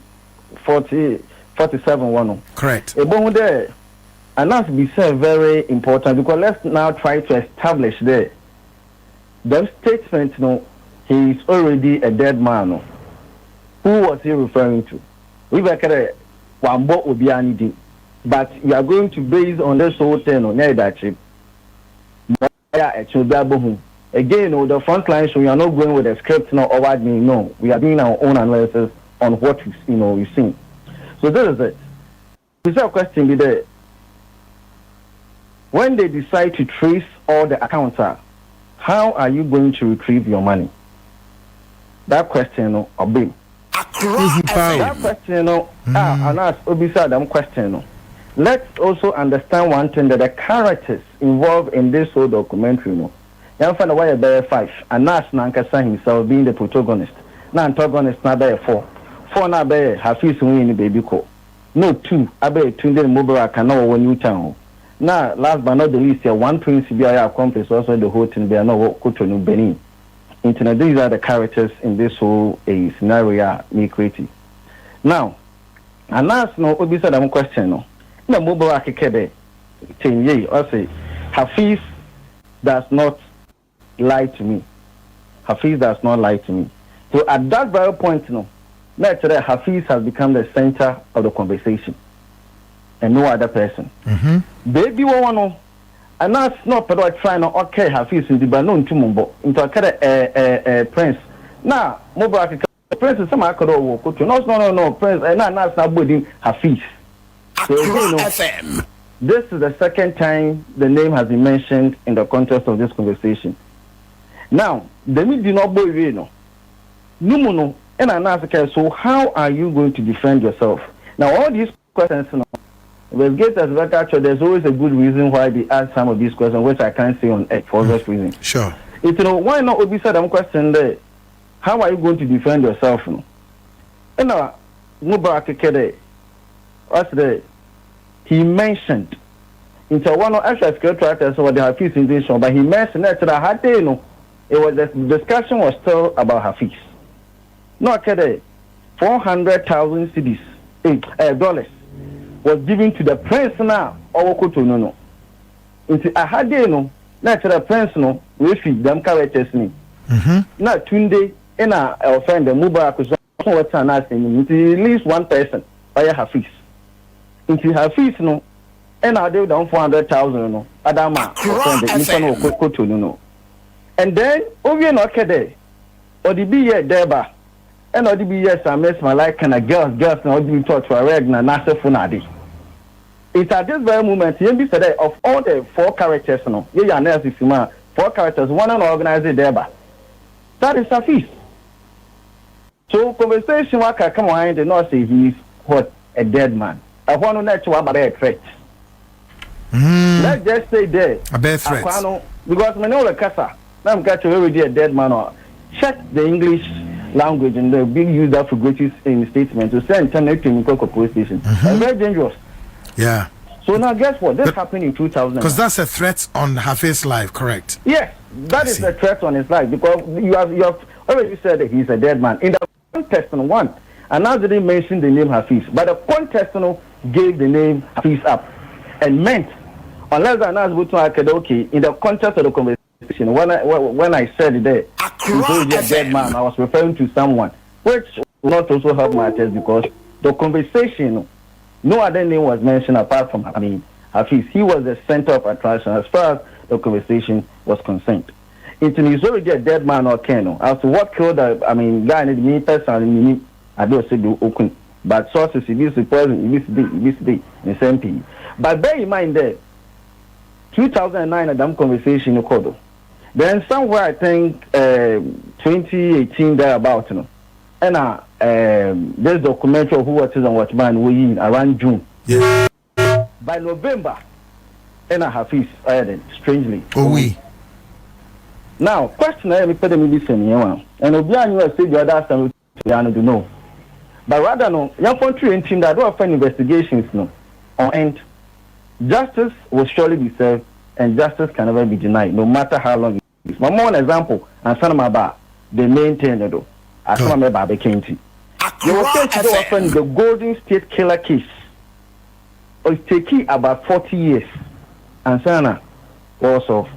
47 one. Correct. Ebon there and that's be said very important because let's now try to establish there. The statement no he is already a dead man. No. Who was he referring to? We were kind of will be anything, but we are going to base on this whole thing on that chip. Again, the front line, so we are not going with a script no over me. No, we are doing our own analysis on what we've seen. So this is it. Is there a question be there? When they decide to trace all the accounts, how are you going to retrieve your money? That question, obey. That question, and ask Obisa them question. Let's also understand one thing that the characters involved in this whole documentary, you find why a bear 5, and Nash Nankasa himself being the protagonist. Now antagonist na bear 4. 4 na bear Hafiz win baby ko. No 2, abe Tunde Mubarak and no one Newtown. Now, last but not the least, one prince be accomplished also the whole thing. They are not Kotonu Benin. Internet, these are the characters in this whole scenario me creative. Now, and that's no obi said I'm question no. No mobile akekede. Ten I say Hafiz does not lie to me. Hafiz does not lie to me. So at that very point, naturally Hafiz has become the center of the conversation. And no other person. Baby one and that's not but I try no okay Hafiz in the banon to mumbo into a prince. Now mobile prince is some akoro wo to no prince and that's not building Hafiz. So FM. This is the second time the name has been mentioned in the context of this conversation. Now, the me do not boy no. No, and I ask, so how are you going to defend yourself? Now, all these questions, investigators, there's always a good reason why they ask some of these questions, which I can't say on for obvious reason. Sure. It's why not Obi said I'm question there. How are you going to defend yourself? No? And now, Mubarak Kede, what's there? He mentioned into one of extra security actors what they have in this but he mentioned that it was the discussion was still about Hafiz. No, okay, 400,000 cedis, dollars was given to the prince now. Or no. Into a had natural prince no, we feed them characters me. Now Tunde and our friend the Mubarak was what's an asking into at least one person by Hafiz. Into Hafiz no, and I do down 400,000 no, Adama, no. And then, over no kede, or the be yet deba, and or the be yes, I miss my like kind of girls, now do talk to a regna, Nasa Funadi. It's at this very moment, you be said of all the four characters, no, you are nurse if you want, four characters, one and organize it deba. That is Hafiz. So, conversation, what I come on, they not say he's what a dead man. I want to let you about a threat. Let's just say there, a bad threat. Because we know the casa. I'm got to already a dead man or check the English language and the big use that for greatest in statement to send internet to Mikoko police station. Very dangerous. Yeah. So now guess what? This happened in 2000. Because that's a threat on Hafiz's life, correct? Yes, that is a threat on his life because you have already said that he's a dead man. In the context on one, and now they didn't mention the name Hafiz, but the context gave the name Hafiz up and meant unless I know okay in the context of the conversation. When I said it there, a dead man, I was referring to someone, which will not also help matters because the conversation, no other name was mentioned apart from Hafiz. He was the center of attraction as far as the conversation was concerned. It is already a dead man or Keno. As to what killed guy in me personally, I don't say do open, but sources it is poison, this day, in same thing. But bear in mind that 2009 Adam conversation in Kodo. Then somewhere I think 2018 thereabout, and this documentary of who was on Watchman we around June. Yeah. By November, and I have his strangely. Oh we. Now question I put them in this and Obian you said the other time to know. But rather no, young country and team that do find investigations on end. Justice will surely be served, and justice can never be denied, no matter how long it is. My one example, and Sanamaba, they maintain it. As Sanamaba became to. They were saying the Golden State Killer case. It's taking about 40 years, and Sana was off.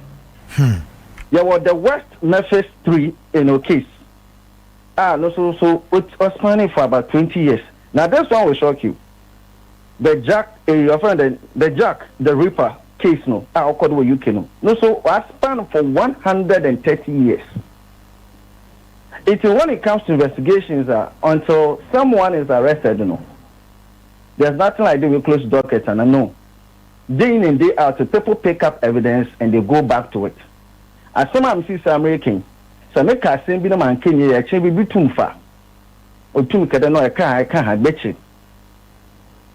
There was the West Memphis 3 in a case. So it was planning for about 20 years. Now this one will shock you. The Jack, your friend, the Jack, the Ripper case, occurred with UK, so I span for 130 years. It's when it comes to investigations, until someone is arrested, there's nothing like doing close dockets, and I know. Day in and day out, people pick up evidence and they go back to it. As some of them see American, so make a same bit of man can you actually be too far. Or too can I can't bet you.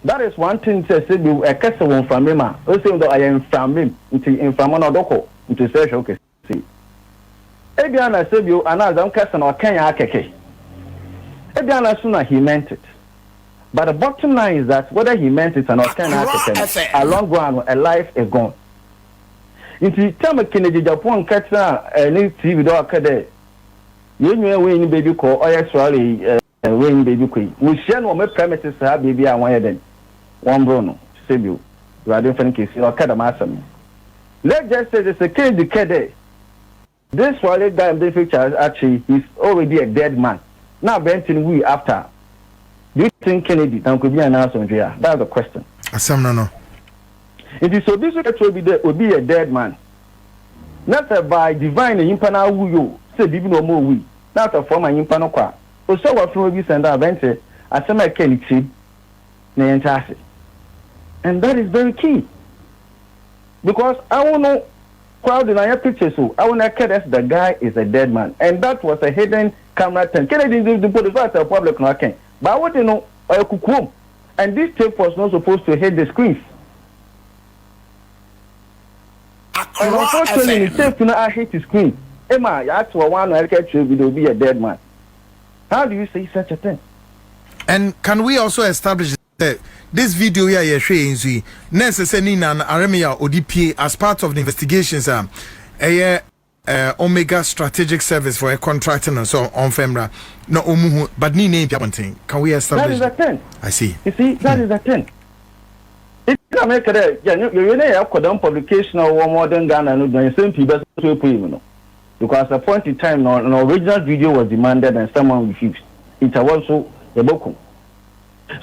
That is one thing to say a castle from him. Also, I am from him into from another into say okay. See. Ebiana said you another castle or Kenya Keke. Ebiana sooner he meant it. But the bottom line is that whether he meant it or not, a long run, a life is gone. If you tell me Kennedy Japan catcher any TV dog cadet, you know when baby call or actually when baby queen. We share no more premises have baby and one then. One Bruno, save you. You are different case, you know, Cadamassam. Let's just say it's a Kennedy cadet. This Swallow guy in the future actually is already a dead man. Now Benton we after. Do you think Kennedy could be announced on Jaya? That's the question. Some no. It is so this will be a dead man. Not by divine impana who you say even no more we. Not a former impano qua. Also what from we send our venture as some Kennedy Nayantasi. And that is very key. Because I won't know crowd in our pictures so I will not care that the guy is a dead man. And that was a hidden camera 10. Kennedy didn't put the first public knocking. But what you know, I could come. And this tape was not supposed to hit the screens. And unfortunately, the tape I hit the screen. Emma, you asked for one I catch you will be a dead man. How do you say such a thing? And can we also establish that this video here you're showing necessarily an Aremia ODP as part of the investigations Omega Strategic Service for a contracting and so on Femra no omuhu but ni name can we establish that is a thing? I see. You see, that is a thing. It's America, you have publication of modern Ghana and the same people because at the point in time an original video was demanded and someone refused. It was also a book.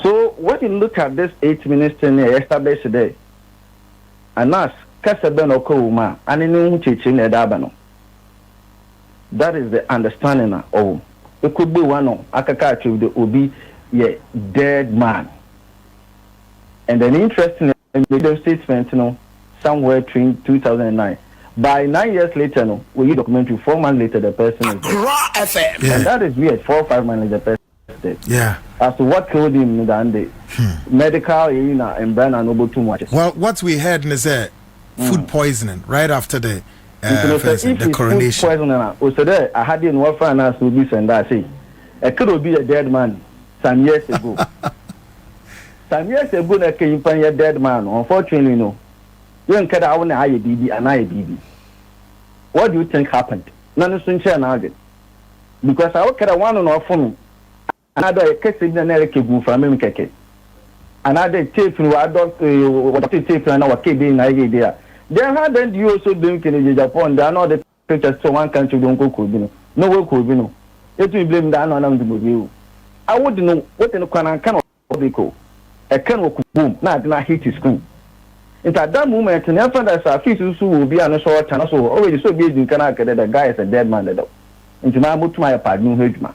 So when you look at this 8 minutes thing established today, and ask Kasabeno Kouma and in teaching a dabano. That is the understanding of it could be one of Akakachi will be a dead man. And an interesting statement, somewhere between 2009. By 9 years later, we documentary 4 months later, the person is dead. Yeah. And that is weird. 4 or 5 months later, the person is dead. Yeah. As to what killed him, the medical and brand are not too much. Well, what we heard is food poisoning right after the coronation. Food poisoning, I had in one finance with this and that. Say, it could be a dead man some years ago. Some years ago, I came find a dead man. Unfortunately, no. You don't care. I want to IBB and IBB. What do you think happened? None of the because I care one on for me. Another case in the Nereke from Mimkeke. Another tape in what tape and our KB in idea. Then how then do you also drink in Japan? There are not the pictures so one country don't go Kubino. No way Kubino. It will blame the unknown to you. I wouldn't know what in the can of a can of boom, not hit his screen. In at that moment, and after that, our features will be on a short and also already so busy in Canada that the guy is a dead man. Into my book to my partner, Hedgman.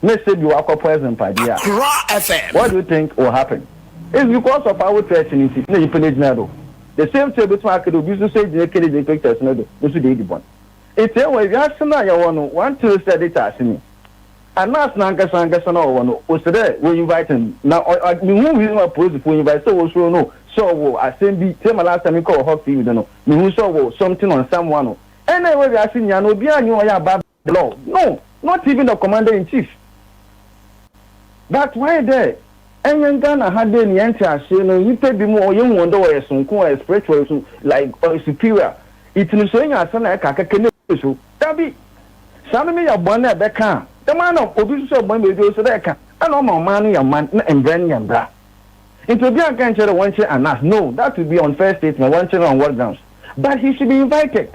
Let's say you are present, Padia. What do you think will happen? It's because of our training in the the same table market will be to say the Kennedy pictures, no, this is the one. It's a way you have some one to say it as me. And not Nangasanga, was there when you invite him. Now, who is my post for you by so also no. So I send the same last time you call Hockey, you don't know. You saw something on someone. Anyway, I think you know, behind you are bad law. No, not even the commander in chief. That's why there. And young Ghana had the answer, you pay the more young wonder or some spiritual like superior. It's no saying as son like a canoe. Tabby, some of me are born at that car. The man of Obiso Bombay goes to that car. I know my money and man and brandy and bra. It will be a cancer one chair and ask. No, that would be unfair statement, one chair on what grounds. But he should be invited.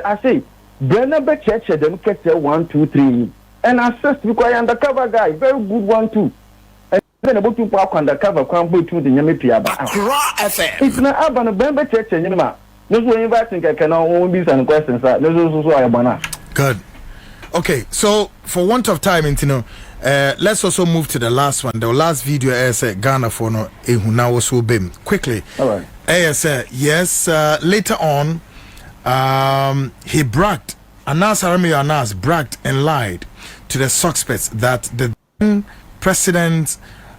I say, Brenner Church, them catch 1, 2, 3. And assist because undercover guy, very good one too. And then about to walk undercover, come to the Yamipiaba. It's not about a Bemba Church and Yama. No one inviting I can only be some questions. Good. Okay, so for want of time, let's also move to the last one. The last video is Ghana for no now so bim quickly. All right. Yes. Later on, he bragged. Anas bragged and lied to the suspects that the then President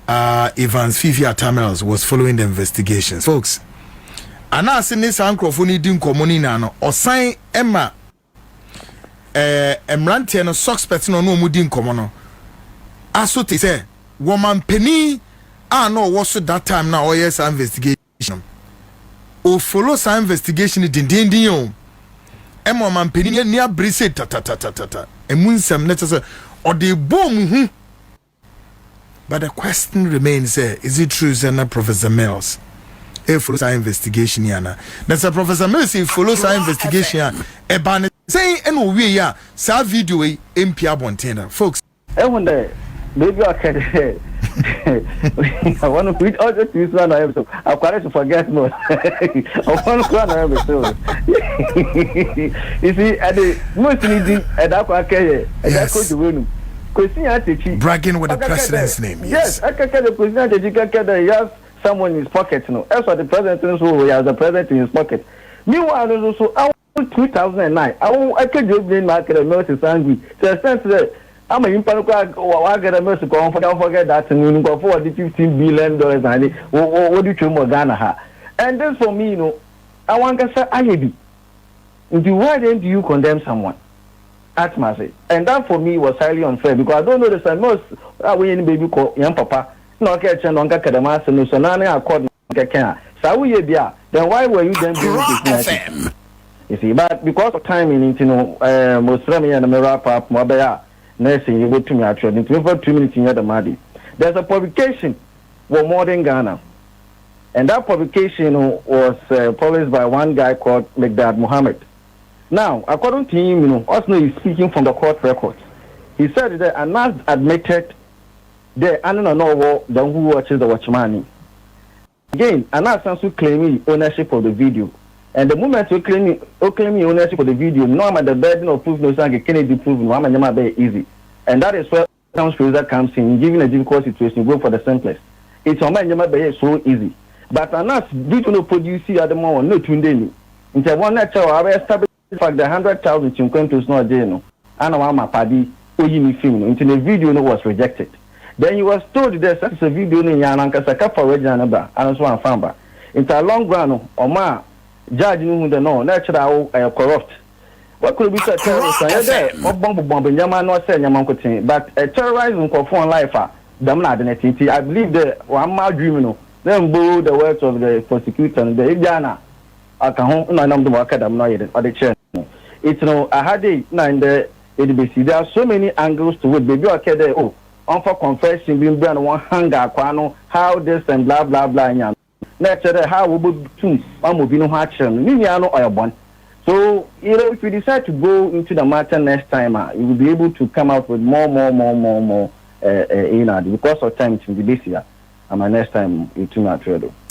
Evans Fifi Atamels was following the investigations. Folks, Anas in this microphone didn't come or sign Emma. Emranti and suspects no mudin komono. Aso te say woman penny no was that time now or yes investigation o follow some investigation din yo emo man peni ni abrise ta emunsam net say or the boom but the question remains is it true that Professor Mills follow some investigation yana that's a Professor Mills follow some investigation e ban say eno we ya sa video e MP abonten folks one day maybe I can I want to read all the things that I have so I've got to forget more. I want to run episode. You see, at the most needing at that packet, and that goes to win. Bragging with the president's name. Yes, I can get the president that you can get he has someone in his pocket. No, as for the president, who has the president in his pocket. Meanwhile, also, I want 2009. I could do the market and nurses angry. So I said that I'm a impanoka or I get a mercy go don't forget that and we go for the $15 billion and what do you more Ghana? And then for me, I want to say I be. Why then do you condemn someone? At Massey. And that for me was highly unfair because I don't know the same most we baby call young papa. No catching on Kakamas and so now according to Kenya. So we then why were you then doing this? You see, but because of timing, most of me and the wrap up more nursing, you go to me actually. For 2 minutes in the Madi. There's a publication for Modern Ghana. And that publication was published by one guy called Muhammad. Now, according to him, also he's speaking from the court records. He said that Annan admitted that Annan know the who watches the watchman. Again, Annan also claiming ownership of the video. And the moment you claim ownership of the video, no matter the burden of proof, no sang Kennedy proof, no matter very easy. And that is where Town Fraser comes in, giving a difficult situation, go for the simplest. It's on my so easy. But Annas did not produce at the moment, no tunde. Into one natural, I established the fact the 100,000 to come to Snow Jano, and my party, Oyini film, into the video was rejected. Then he was told there's such a video in Yanankasaka for Rejanaba, and so on Famba. Into a long run, or ma. Judge who the no natural corrupt. What could be said terrorist? Bomb Yaman not saying Yaman, but a terrorizing for foreign life. Damned I believe that one more dreaming. Then borrow the words of the prosecutor and the Indiana. I can home none of the market I'm not or the chair. It's I had it nine the ADBC. There are so many angles to it. Baby, okay, there. Oh, on for confession, being brand one hunger, how this and blah blah blah. Naturally, how we would choose Mamobino Hatcham, Liniano or one. So, if we decide to go into the matter next time, you will be able to come out with more, because of time it will be this year. And my next time, it's too much.